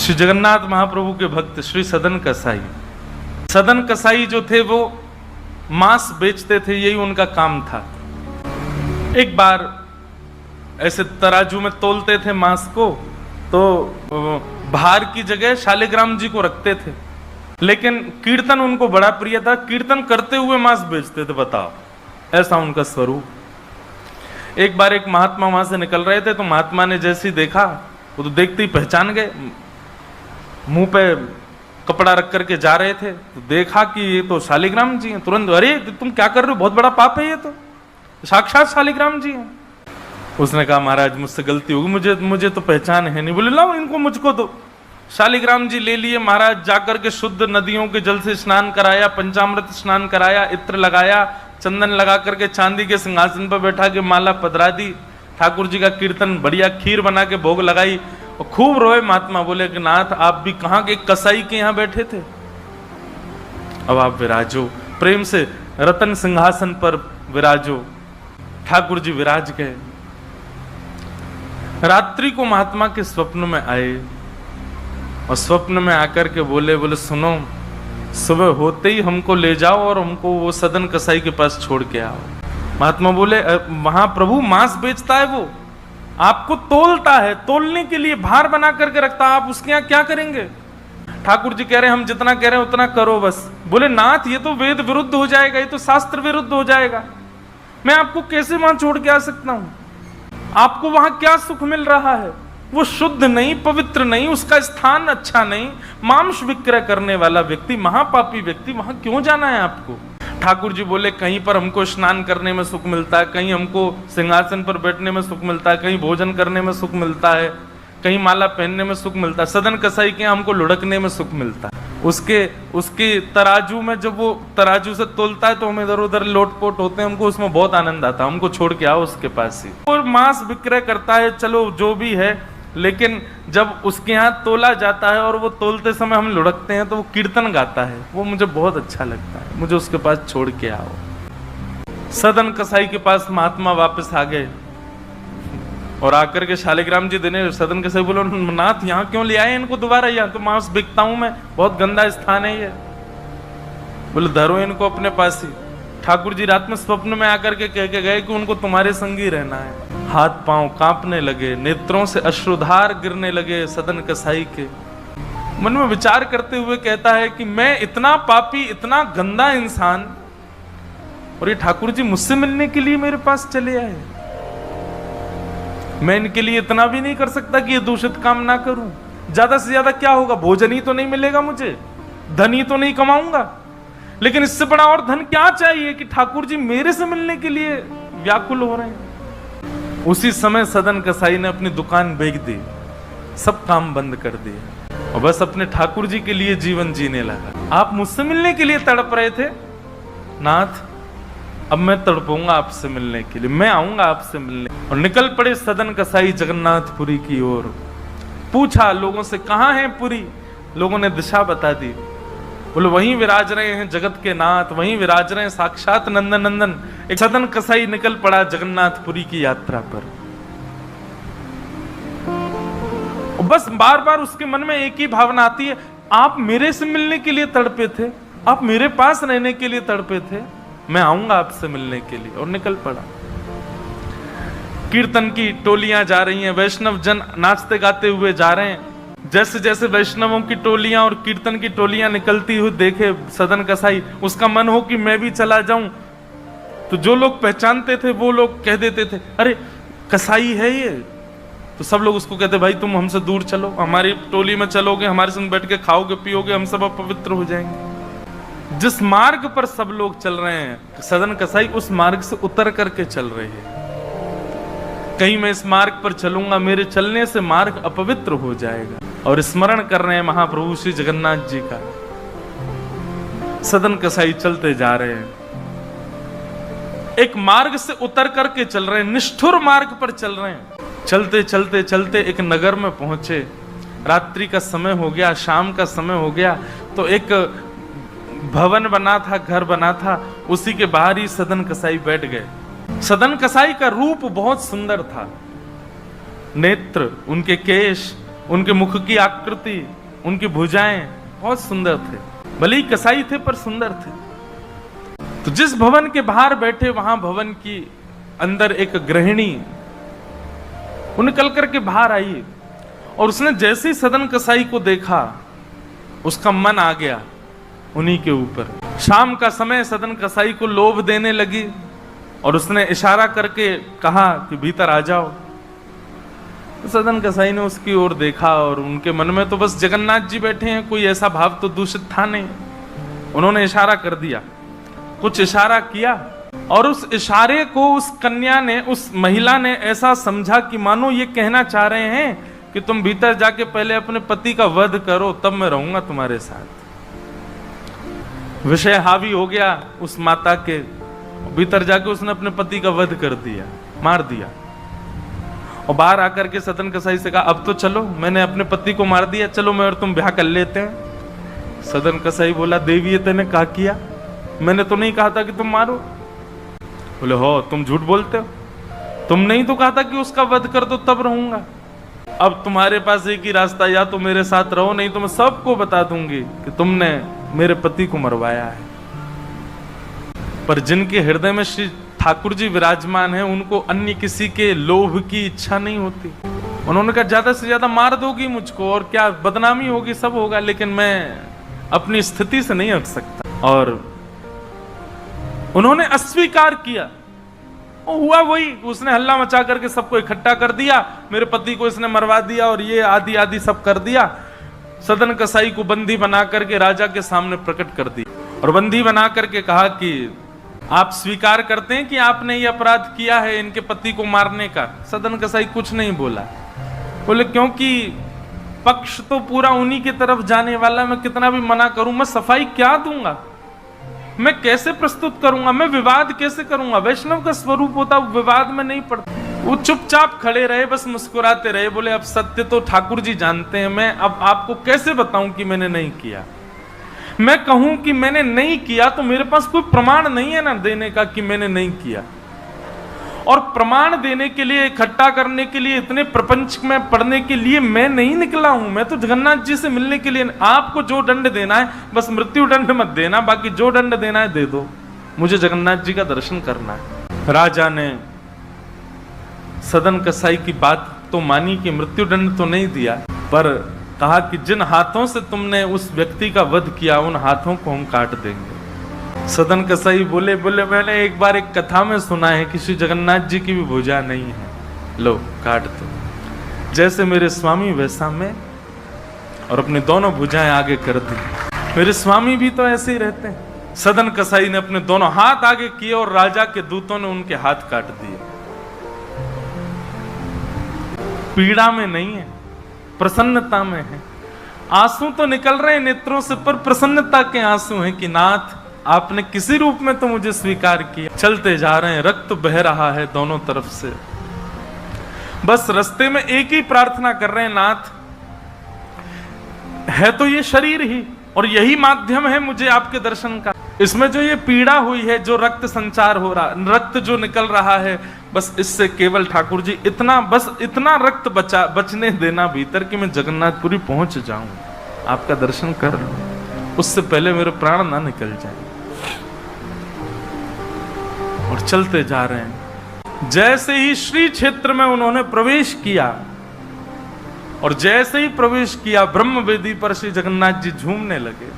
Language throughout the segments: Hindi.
श्री जगन्नाथ महाप्रभु के भक्त श्री सदन कसाई। सदन कसाई जो थे वो मांस बेचते थे, यही उनका काम था। एक बार ऐसे तराजू में तोलते थे मांस को, तो भार की जगह शालिग्राम जी को रखते थे, लेकिन कीर्तन उनको बड़ा प्रिय था। कीर्तन करते हुए मांस बेचते थे, बताओ, ऐसा उनका स्वरूप। एक बार एक महात्मा वहां से निकल रहे थे, तो महात्मा ने जैसे ही देखा, वो तो देखते ही पहचान गए, मुंह पे कपड़ा रख करके जा रहे थे, तो देखा कि ये तो शालिग्राम जी हैं। तुरंत, अरे तुम क्या कर रहे हो, बहुत बड़ा पाप है, ये तो साक्षात शालिग्राम जी हैं। उसने कहा, महाराज मुझसे गलती होगी, मुझे तो पहचान है नहीं। बोले, लाओ इनको मुझको दो। शालिग्राम जी ले लिए महाराज, जाकर के शुद्ध नदियों के जल से स्नान कराया, पंचामृत स्नान कराया, इत्र लगाया, चंदन लगा करके चांदी के सिंहासन पर बैठा के माला पधरा दी, ठाकुर जी का कीर्तन, बढ़िया खीर बना के भोग लगाई, और खूब रोए महात्मा। बोले कि नाथ, आप भी कहाँ के कसाई के यहाँ बैठे थे, अब आप विराजो, प्रेम से रतन सिंहासन पर विराजो। ठाकुर जी विराज गए। रात्रि को महात्मा के स्वप्न में आए, और स्वप्न में आकर के बोले सुनो, सुबह होते ही हमको ले जाओ और हमको वो सदन कसाई के पास छोड़ के आओ। महात्मा बोले, वहां प्रभु मांस बेचता है, वो आपको तोलता है, तोलने के लिए भार बना करके रखता है, आप उसके यहाँ क्या करेंगे? ठाकुर जी कह रहे हैं, हम जितना कह रहे हैं उतना करो बस। बोले, नाथ ये तो वेद विरुद्ध हो जाएगा, ये तो शास्त्र विरुद्ध हो जाएगा, मैं आपको कैसे वहां छोड़ के आ सकता हूं? आपको वहां क्या सुख मिल रहा है? वो शुद्ध नहीं, पवित्र नहीं, उसका स्थान अच्छा नहीं, मांस विक्रय करने वाला व्यक्ति, महापापी व्यक्ति, वहां क्यों जाना है आपको? ठाकुर जी बोले, कहीं पर हमको स्नान करने में सुख मिलता है, कहीं हमको सिंहासन पर बैठने में सुख मिलता है, कहीं भोजन करने में सुख मिलता है, कहीं माला पहनने में सुख मिलता है, सदन कसाई के हमको लुढ़कने में सुख मिलता है। उसके तराजू में जब वो तराजू से तोलता है तो हम इधर उधर लोटपोट होते हैं, हमको उसमें बहुत आनंद आता है, हमको छोड़ के आओ उसके पास ही। और मांस विक्रय करता है, चलो जो भी है, लेकिन जब उसके यहाँ तोला जाता है और वो तोलते समय हम लुढ़कते हैं तो वो कीर्तन गाता है, वो मुझे बहुत अच्छा लगता है, मुझे उसके पास छोड़ के आओ। सदन कसाई के पास महात्मा वापस आ गए और आकर के शालिग्राम जी देने। सदन कसाई बोलो, नाथ यहाँ क्यों ले आए इनको दोबारा, यहाँ तो मांस बिकता हूं मैं, बहुत गंदा स्थान है ये। बोले, धरो इनको अपने पास ही। ठाकुर जी रात में स्वप्न में आकर के कह के गए कि उनको तुम्हारे संग ही रहना है। हाथ पांव कांपने लगे, नेत्रों से अश्रुधार गिरने लगे सदन कसाई के। मन में विचार करते हुए कहता है कि मैं इतना पापी, इतना गंदा इंसान, और ये ठाकुर जी मुझसे मिलने के लिए मेरे पास चले आए। मैं इनके लिए इतना भी नहीं कर सकता कि ये दूषित काम ना करूं। ज्यादा से ज्यादा क्या होगा, भोजन ही तो नहीं मिलेगा मुझे, धन ही तो नहीं कमाऊंगा, लेकिन इससे बड़ा और धन क्या चाहिए कि ठाकुर जी मेरे से मिलने के लिए व्याकुल हो रहे हैं। उसी समय सदन कसाई ने अपनी दुकान बेच दी, सब काम बंद कर दिए, और बस अपने ठाकुर जी के लिए जीवन जीने लगा। आप मुझसे मिलने के लिए तड़प रहे थे नाथ, अब मैं तड़पूंगा आपसे मिलने के लिए, मैं आऊंगा आपसे मिलने। और निकल पड़े सदन कसाई जगन्नाथपुरी की ओर। पूछा लोगों से, कहाँ है पुरी? लोगों ने दिशा बता दी। बोले, वहीं विराज रहे हैं जगत के नाथ, वहीं विराज रहे हैं साक्षात नंदन नंदन। एक सदन कसाई निकल पड़ा जगन्नाथपुरी की यात्रा पर। बस बार बार उसके मन में एक ही भावना आती है, आप मेरे से मिलने के लिए तड़पे थे, आप मेरे पास रहने के लिए तड़पे थे, मैं आऊंगा आपसे मिलने के लिए। और निकल पड़ा। कीर्तन की टोलियां जा रही हैं, वैष्णव जन नाचते गाते हुए जा रहे हैं। जैसे जैसे वैष्णवों की टोलियां और कीर्तन की टोलियां निकलती हुई देखे सदन कसाई, उसका मन हो कि मैं भी चला जाऊं। तो जो लोग पहचानते थे वो लोग कह देते थे, अरे कसाई है ये। तो सब लोग उसको कहते, भाई तुम हमसे दूर चलो, हमारी टोली में चलोगे, हमारे संग बैठ के खाओगे पियोगे, हम सब अपवित्र हो जाएंगे। जिस मार्ग पर सब लोग चल रहे हैं, सदन कसाई उस मार्ग से उतर करके चल रहे हैं। कहीं मैं इस मार्ग पर चलूंगा, मेरे चलने से मार्ग अपवित्र हो जाएगा। और स्मरण कर रहे हैं महाप्रभु श्री जगन्नाथ जी का। सदन कसाई चलते जा रहे हैं, एक मार्ग से उतर करके चल रहे हैं, निष्ठुर मार्ग पर चल रहे हैं। चलते चलते चलते एक नगर में पहुंचे। रात्रि का समय हो गया, शाम का समय हो गया। तो एक भवन बना था, घर बना था, उसी के बाहर ही सदन कसाई बैठ गए। सदन कसाई का रूप बहुत सुंदर था, नेत्र, उनके केश, उनके मुख की आकृति, उनकी भुजाएं बहुत सुंदर थे, भले ही कसाई थे पर सुंदर थे। तो जिस भवन के बाहर बैठे वहां भवन की अंदर एक गृहिणी वो निकल करके बाहर आई और उसने जैसे ही सदन कसाई को देखा उसका मन आ गया उन्हीं के ऊपर। शाम का समय सदन कसाई को लोभ देने लगी और उसने इशारा करके कहा कि भीतर आ जाओ। तो सदन कसाई ने उसकी ओर देखा और उनके मन में तो बस जगन्नाथ जी बैठे हैं, कोई ऐसा भाव तो दूषित था नहीं। उन्होंने इशारा कर दिया, कुछ इशारा किया और उस इशारे को उस कन्या ने, उस महिला ने ऐसा समझा कि मानो ये कहना चाह रहे हैं कि तुम भीतर जाके पहले अपने पति का वध करो, तब मैं रहूंगा तुम्हारे साथ। विषय हावी हो गया उस माता के, भीतर जाके उसने अपने पति का वध कर दिया, मार दिया। और बाहर आकर के सदन कसाई से कहा, अब तो चलो, मैंने अपने पति को मार दिया, चलो मैं और तुम ब्याह कर लेते हैं। सदन कसाई बोला, देवी ये तेने क्या किया? मैंने तो नहीं कहा था कि तुम मारो। बोले, हो तुम झूठ बोलते हो, तुमने ही तो कहा था कि उसका वध कर दो तब रहूंगा। अब तुम्हारे पास एक ही रास्ता, या तो मेरे साथ रहो, नहीं तो मैं सबको बता दूंगी कि तुमने मेरे पति को मरवाया है। पर जिनके हृदय में श्री ठाकुर जी विराजमान है, उनको अन्य किसी के लोभ की इच्छा नहीं होती। उन्होंने कहा, ज्यादा से ज्यादा मार दोगी मुझको और क्या, बदनामी होगी, सब होगा, लेकिन मैं अपनी स्थिति से नहीं हट सकता। और उन्होंने अस्वीकार किया। हुआ वही, उसने हल्ला मचा करके सबको इकट्ठा कर दिया, मेरे पति को इसने मरवा दिया और ये आदि आदि सब कर दिया। सदन कसाई को बंदी बना करके राजा के सामने प्रकट कर दिया और बंदी बना करके कहा कि आप स्वीकार करते हैं कि आपने ये अपराध किया है इनके पति को मारने का? सदन कसाई कुछ नहीं बोला। बोले, क्योंकि पक्ष तो पूरा उन्हीं की तरफ जाने वाला, मैं कितना भी मना करूं, मैं सफाई क्या दूंगा, मैं कैसे प्रस्तुत करूंगा, मैं विवाद कैसे करूंगा? वैष्णव का स्वरूप होता विवाद में नहीं पड़ता। वो चुपचाप खड़े रहे, बस मुस्कुराते रहे। बोले, अब सत्य तो ठाकुर जी जानते हैं, मैं अब आपको कैसे बताऊं कि मैंने नहीं किया? मैं कहूं कि मैंने नहीं किया तो मेरे पास कोई प्रमाण नहीं है ना देने का कि मैंने नहीं किया। और प्रमाण देने के लिए, इकट्ठा करने के लिए, इतने प्रपंच में पढ़ने के लिए मैं नहीं निकला हूं। मैं तो जगन्नाथ जी से मिलने के लिए। आपको जो दंड देना है बस मृत्यु दंड मत देना, बाकी जो दंड देना है दे दो, मुझे जगन्नाथ जी का दर्शन करना है। राजा ने सदन कसाई की बात तो मानी कि मृत्यु दंड तो नहीं दिया, पर कहा कि जिन हाथों से तुमने उस व्यक्ति का वध किया उन हाथों को हम काट देंगे। सदन कसाई बोले, मैंने एक बार एक कथा में सुना है कि श्री जगन्नाथ जी की भी भुजा नहीं है, लो काट दो। जैसे मेरे स्वामी वैसा मैं, और अपनी दोनों भुजाएं आगे कर दी। मेरे स्वामी भी तो ऐसे ही रहते हैं। सदन कसाई ने अपने दोनों हाथ आगे किए और राजा के दूतों ने उनके हाथ काट दिए। पीड़ा में नहीं है, प्रसन्नता में है। आंसू तो निकल रहे हैं नेत्रों से, पर प्रसन्नता के आंसू हैं कि नाथ आपने किसी रूप में तो मुझे स्वीकार किया। चलते जा रहे हैं, रक्त बह रहा है दोनों तरफ से। बस रास्ते में एक ही प्रार्थना कर रहे हैं, नाथ है तो ये शरीर ही और यही माध्यम है मुझे आपके दर्शन का। इसमें जो ये पीड़ा हुई है, जो रक्त संचार हो रहा, रक्त जो निकल रहा है, बस इससे केवल ठाकुर जी इतना रक्त बचने देना भीतर कि मैं जगन्नाथपुरी पहुंच जाऊं, आपका दर्शन कर लूं, उससे पहले मेरे प्राण ना निकल जाए। और चलते जा रहे हैं। जैसे ही श्री क्षेत्र में उन्होंने प्रवेश किया और जैसे ही प्रवेश किया, ब्रह्म वेदी पर श्री जगन्नाथ जी झूमने लगे।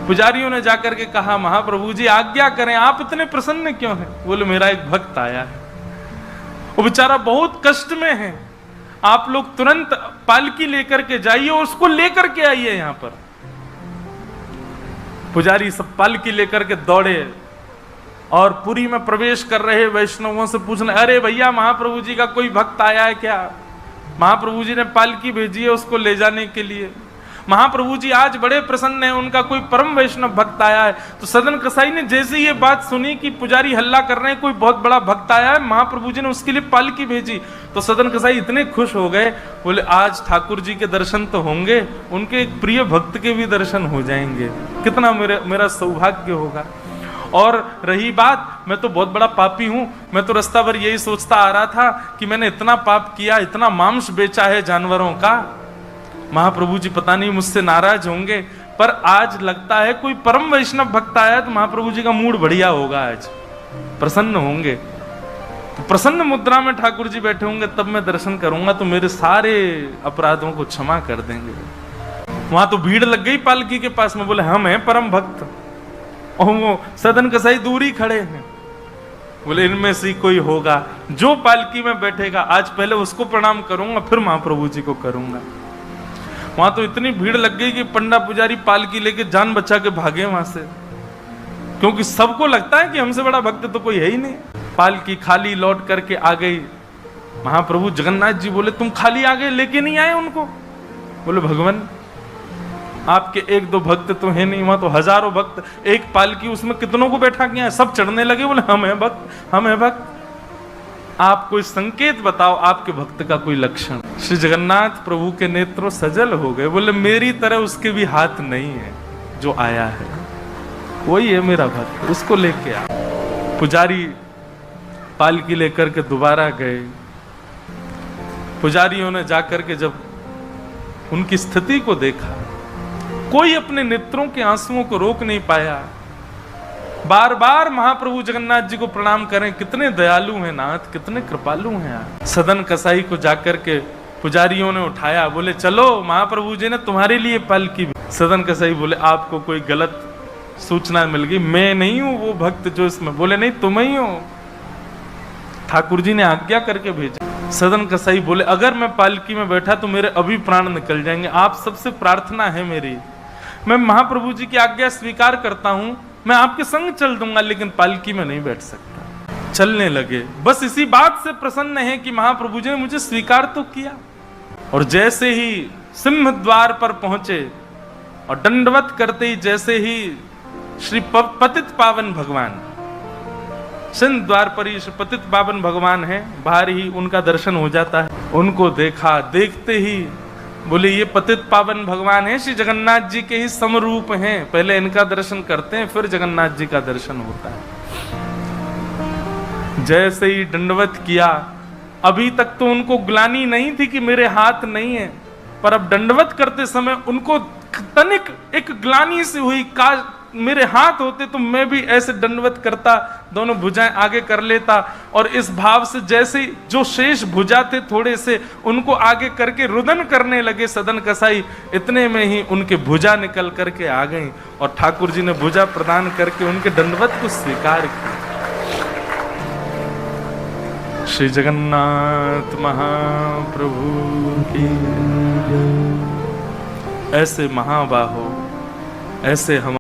पुजारियों ने जाकर के कहा, महाप्रभु जी आज्ञा करें, आप इतने प्रसन्न क्यों हैं? बोले, मेरा एक भक्त आया है, वो बेचारा बहुत कष्ट में है, आप लोग तुरंत पालकी लेकर के जाइए और उसको लेकर के आइए यहां पर। पुजारी सब पालकी लेकर के दौड़े और पुरी में प्रवेश कर रहे वैष्णवों से पूछने, अरे भैया महाप्रभु जी का कोई भक्त आया है क्या? महाप्रभु जी ने पालकी भेजी है उसको ले जाने के लिए। महाप्रभु जी आज बड़े प्रसन्न हैं, उनका कोई परम वैष्णव भक्त आया है। तो सदन कसाई ने जैसे ये बात सुनी कि पुजारी हल्ला कर रहे हैं, कोई बहुत बड़ा भक्त आया है, महाप्रभु जी ने उसके लिए पालकी भेजी, तो सदन कसाई इतने खुश हो गए। बोले, आज ठाकुर जी के दर्शन तो होंगे, उनके एक प्रिय भक्त के भी दर्शन हो जाएंगे, कितना मेरा सौभाग्य होगा। और रही बात, मैं तो बहुत बड़ा पापी हूं, मैं तो रास्ता भर यही सोचता आ रहा था कि मैंने इतना पाप किया, इतना मांस बेचा है जानवरों का, महाप्रभु जी पता नहीं मुझसे नाराज होंगे, पर आज लगता है कोई परम वैष्णव भक्त आया तो महाप्रभु जी का मूड बढ़िया होगा, आज प्रसन्न होंगे। तो प्रसन्न मुद्रा में ठाकुर जी बैठे होंगे, तब मैं दर्शन करूंगा तो मेरे सारे अपराधों को क्षमा कर देंगे। वहां तो भीड़ लग गई पालकी के पास में, बोले हम हैं परम भक्त, और वो सदन कसाई दूर ही खड़े हैं। बोले इनमें से कोई होगा जो पालकी में बैठेगा, आज पहले उसको प्रणाम करूंगा फिर महाप्रभु जी को करूंगा। वहां तो इतनी भीड़ लग गई कि पंडा पुजारी पालकी लेके जान बचा के भागे वहां से, क्योंकि सबको लगता है कि हमसे बड़ा भक्त तो कोई है ही नहीं। पालकी खाली लौट करके आ गई। महाप्रभु जगन्नाथ जी बोले तुम खाली आ गए, लेके नहीं आए उनको? बोले भगवान आपके एक दो भक्त तो है नहीं, वहां तो हजारों भक्त, एक पालकी उसमें कितनों को बैठा के हैं, सब चढ़ने लगे। बोले हम है भक्त, हम है भक्त। आप कोई संकेत बताओ, आपके भक्त का कोई लक्षण। श्री जगन्नाथ प्रभु के नेत्रों सजल हो गए। बोले मेरी तरह उसके भी हाथ नहीं है जो आया है, वही है मेरा भक्त, उसको लेके आ। पुजारी पालकी लेकर के दोबारा गए। पुजारियों ने जाकर के जब उनकी स्थिति को देखा, कोई अपने नेत्रों के आंसुओं को रोक नहीं पाया। बार बार महाप्रभु जगन्नाथ जी को प्रणाम करें, कितने दयालु हैं नाथ, कितने कृपालु हैं आप। सदन कसाई को जाकर के पुजारियों ने उठाया, बोले चलो महाप्रभु जी ने तुम्हारे लिए पालकी। सदन कसाई बोले आपको कोई गलत सूचना मिल गई, मैं नहीं हूं वो भक्त जो इसमें। बोले नहीं तुम ही हो, ठाकुर जी ने आज्ञा करके भेजा। सदन कसाई बोले अगर मैं पालकी में बैठा तो मेरे अभी प्राण निकल जाएंगे, आप सबसे प्रार्थना है मेरी, मैं महाप्रभु जी की आज्ञा स्वीकार करता हूं, मैं आपके संग चल दूंगा, लेकिन पालकी में नहीं बैठ सकता। चलने लगे। बस इसी बात से प्रसन्न है कि महाप्रभु जी ने मुझे स्वीकार तो किया। और जैसे ही सिंह द्वार पर पहुंचे और दंडवत करते ही जैसे ही श्री पतित पावन भगवान, सिंह द्वार पर ही श्री पतित पावन भगवान है, बाहर ही उनका दर्शन हो जाता है। उनको देखा, देखते ही बोले ये पतित पावन भगवान है, श्री जगन्नाथ जी के ही समरूप हैं, पहले इनका दर्शन करते हैं फिर जगन्नाथ जी का दर्शन होता है। जैसे ही दंडवत किया, अभी तक तो उनको ग्लानि नहीं थी कि मेरे हाथ नहीं है, पर अब दंडवत करते समय उनको तनिक एक ग्लानि सी हुई, काश मेरे हाथ होते तो मैं भी ऐसे दंडवत करता, दोनों भुजाएं आगे कर लेता। और इस भाव से जैसे जो शेष भुजा थे थोड़े से, उनको आगे करके रुदन करने लगे सदन कसाई। इतने में ही उनके भुजा निकल करके आ गई और ठाकुर जी ने भुजा प्रदान करके उनके दंडवत को स्वीकार किया। श्री जगन्नाथ महाप्रभु की। ऐसे महाबाहो, ऐसे हम